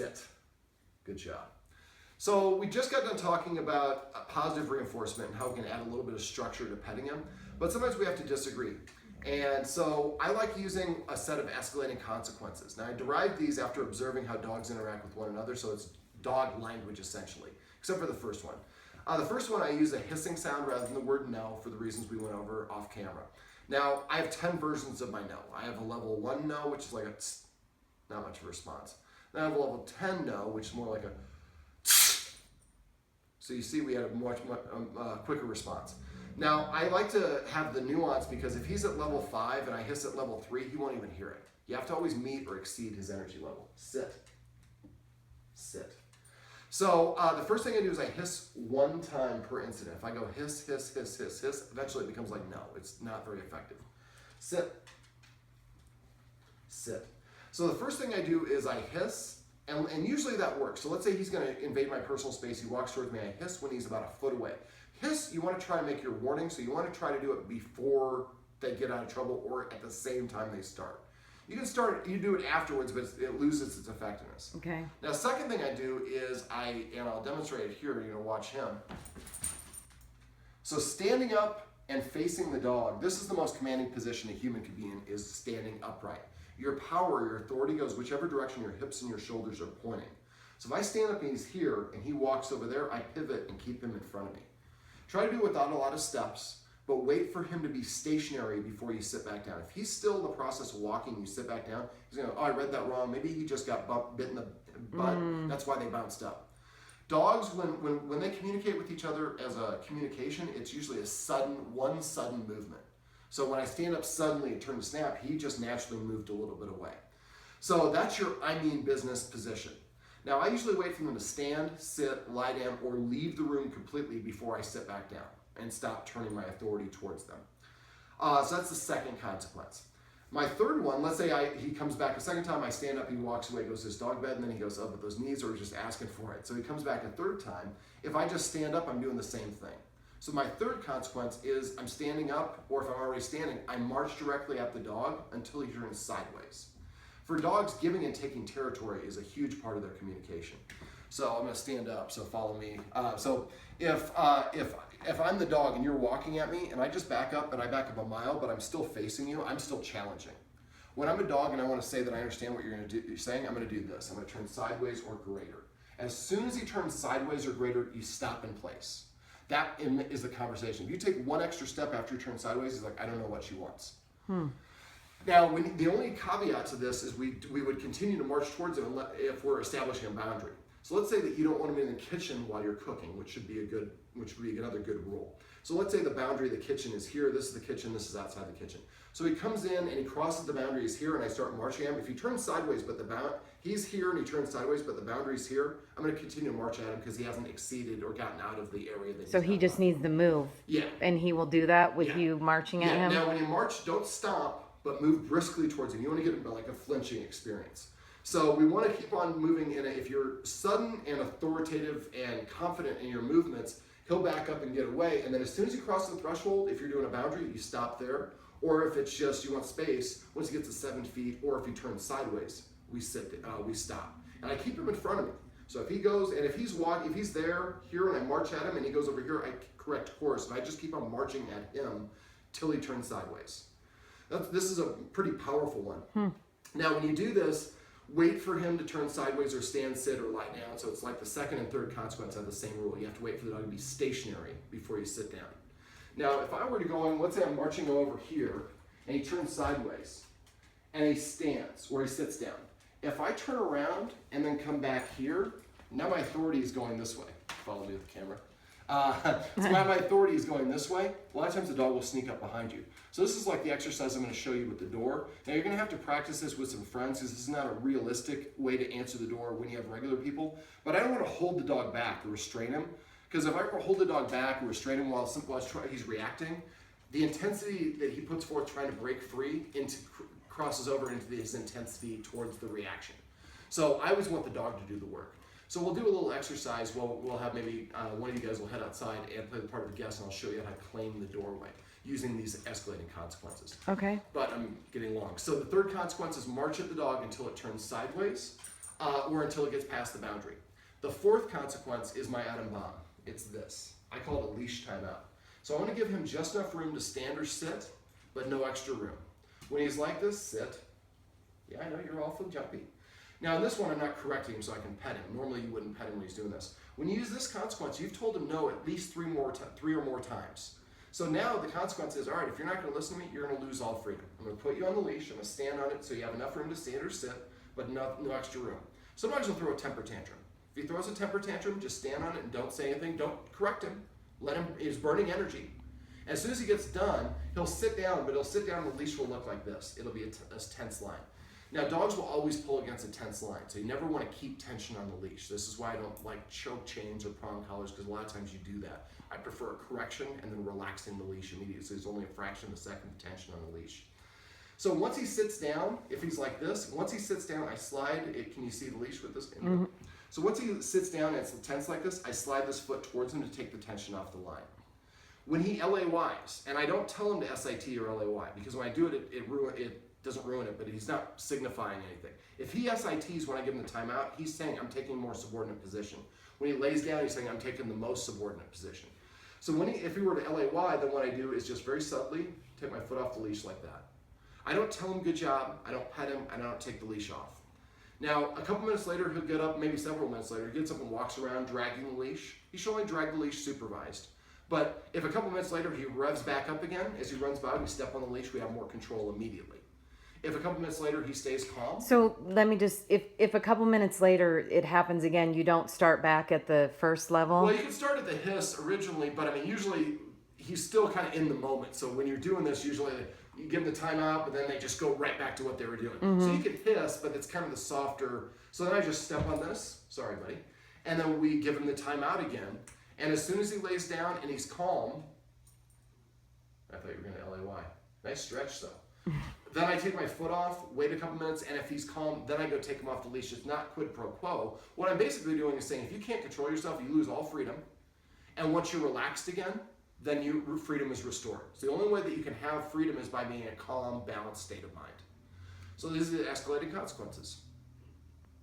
sit. Good job. So we just got done talking about positive reinforcement and how we can add a little bit of structure to petting him, but sometimes we have to disagree. And so I like using a set of escalating consequences. Now I derived these after observing how dogs interact with one another, so it's dog language essentially, except for the first one. The first one I use a hissing sound rather than the word no for the reasons we went over off camera. Now I have 10 versions of my no. I have a level 1 no, which is like a tss, not much of a response. Then I have a level 10 no, which is more like a tss. So you see we had a much quicker response. Now I like to have the nuance because if he's at level 5 and I hiss at level 3, he won't even hear it. You have to always meet or exceed his energy level. Sit. Sit. So the first thing I do is I hiss 1 time per incident. If I go hiss, hiss, hiss, hiss, hiss, eventually it becomes like no. It's not very effective. Sit. Sit. So the first thing I do is I hiss, and usually that works. So let's say he's going to invade my personal space. He walks towards me. I hiss when he's about a foot away. Hiss, you want to try to make your warning, so you want to try to do it before they get out of trouble or at the same time they start. You can start, you do it afterwards, but it loses its effectiveness. Okay. Now, second thing I do is and I'll demonstrate it here, you're gonna watch him. So standing up and facing the dog, this is the most commanding position a human could be in, is standing upright. Your power, your authority goes whichever direction your hips and your shoulders are pointing. So if I stand up and he's here and he walks over there, I pivot and keep him in front of me. Try to do it without a lot of steps, but wait for him to be stationary before you sit back down. If he's still in the process of walking, you sit back down, he's gonna, oh, I read that wrong. Maybe he just got bit in the butt. That's why they bounced up. Dogs, when they communicate with each other as a communication, it's usually one sudden movement. So when I stand up suddenly and turn to snap, he just naturally moved a little bit away. So that's your I mean business position. Now I usually wait for them to stand, sit, lie down, or leave the room completely before I sit back down and stop turning my authority towards them. So that's the second consequence. My third one, let's say he comes back a second time, I stand up, he walks away, goes to his dog bed, and then he goes up with those knees or just asking for it. So he comes back a third time. If I just stand up, I'm doing the same thing. So my third consequence is I'm standing up, or if I'm already standing, I march directly at the dog until he turns sideways. For dogs, giving and taking territory is a huge part of their communication. So I'm gonna stand up, so follow me. So if I'm the dog and you're walking at me and I just back up and I back up a mile, but I'm still facing you, I'm still challenging. When I'm a dog and I wanna say that I understand what you're saying, I'm gonna do this. I'm gonna turn sideways or greater. As soon as he turns sideways or greater, you stop in place. That is the conversation. If you take one extra step after you turn sideways, he's like, I don't know what she wants. Now, the only caveat to this is we would continue to march towards him if we're establishing a boundary. So let's say that you don't want him in the kitchen while you're cooking, which would be another good rule. So let's say the boundary of the kitchen is here, this is the kitchen, this is outside the kitchen. So he comes in and he crosses the boundary, he's here, and I start marching him. If he turns sideways, but he's here and he turns sideways, but the boundary's here, I'm gonna continue to march at him because he hasn't exceeded or gotten out of the area that he's So he just needs to move. Yeah. And he will do that with you marching at him? Now when you march, don't stop, but move briskly towards him. You wanna get him like a flinching experience. So we want to keep on moving if you're sudden and authoritative and confident in your movements, he'll back up and get away. And then as soon as you cross the threshold, if you're doing a boundary, you stop there. Or if it's just you want space, once he gets to 7 feet, or if he turns sideways, we stop. And I keep him in front of me. So if he goes, and if he's there here and I march at him and he goes over here, I correct course. And I just keep on marching at him till he turns sideways. This is a pretty powerful one. Now when you do this, wait for him to turn sideways or stand, sit, or lie down. So it's like the second and third consequence have the same rule. You have to wait for the dog to be stationary before you sit down. Now, if I were to go in, let's say I'm marching over here, and he turns sideways, and he stands, or he sits down. If I turn around and then come back here, now my authority is going this way. Follow me with the camera. So now my authority is going this way. A lot of times the dog will sneak up behind you. So this is like the exercise I'm going to show you with the door. Now you're going to have to practice this with some friends because this is not a realistic way to answer the door when you have regular people. But I don't want to hold the dog back or restrain him, because if I hold the dog back or restrain him while he's reacting, the intensity that he puts forth trying to break free crosses over into his intensity towards the reaction. So I always want the dog to do the work. So we'll do a little exercise. We'll have maybe one of you guys will head outside and play the part of the guest, and I'll show you how to claim the doorway using these escalating consequences. Okay. But I'm getting long. So the third consequence is march at the dog until it turns sideways. or until it gets past the boundary. The fourth consequence is my atom bomb. It's this. I call it a leash timeout. So I want to give him just enough room to stand or sit, but no extra room. When he's like this, sit. Yeah, I know, you're awful jumpy. Now in this one, I'm not correcting him so I can pet him. Normally you wouldn't pet him when he's doing this. When you use this consequence, you've told him no at least three or more times. So now the consequence is, all right, if you're not going to listen to me, you're going to lose all freedom. I'm going to put you on the leash. I'm going to stand on it so you have enough room to stand or sit, but no extra room. Sometimes he'll throw a temper tantrum. If he throws a temper tantrum, just stand on it and don't say anything. Don't correct him. Let him, he's burning energy. As soon as he gets done, he'll sit down, but he'll sit down and the leash will look like this. It'll be a tense line. Now, dogs will always pull against a tense line, so you never want to keep tension on the leash. This is why I don't like choke chains or prong collars, because a lot of times you do that. I prefer a correction and then relaxing the leash immediately, so there's only a fraction of a second of tension on the leash. So once he sits down, if he's like this, once he sits down, I slide it. Can you see the leash with this? Mm-hmm. So once he sits down and it's tense like this, I slide this foot towards him to take the tension off the line. When he LAYs, and I don't tell him to SIT or LAY, because when I do it, it doesn't ruin it, but he's not signifying anything. If he SITs when I give him the timeout, he's saying I'm taking a more subordinate position. When he lays down, he's saying I'm taking the most subordinate position. So if he were to LAY, then what I do is just very subtly take my foot off the leash like that. I don't tell him good job, I don't pet him, and I don't take the leash off. Now, a couple minutes later, he'll get up, maybe several minutes later, he gets up and walks around dragging the leash. He should only drag the leash supervised. But if a couple minutes later he revs back up again, as he runs by, we step on the leash, we have more control immediately. If a couple minutes later he stays calm. So let me just, if a couple minutes later it happens again, you don't start back at the first level? Well, you can start at the hiss originally, but I mean, usually he's still kind of in the moment. So when you're doing this, usually you give them the timeout, but then they just go right back to what they were doing. Mm-hmm. So you can hiss, but it's kind of the softer. So then I just step on this, sorry buddy, and then we give him the timeout again. And as soon as he lays down and he's calm, I thought you were going to LAY. Nice stretch though. Then I take my foot off, wait a couple minutes, and if he's calm, then I go take him off the leash. It's not quid pro quo. What I'm basically doing is saying, if you can't control yourself, you lose all freedom. And once you're relaxed again, then freedom is restored. So the only way that you can have freedom is by being in a calm, balanced state of mind. So these are the escalating consequences.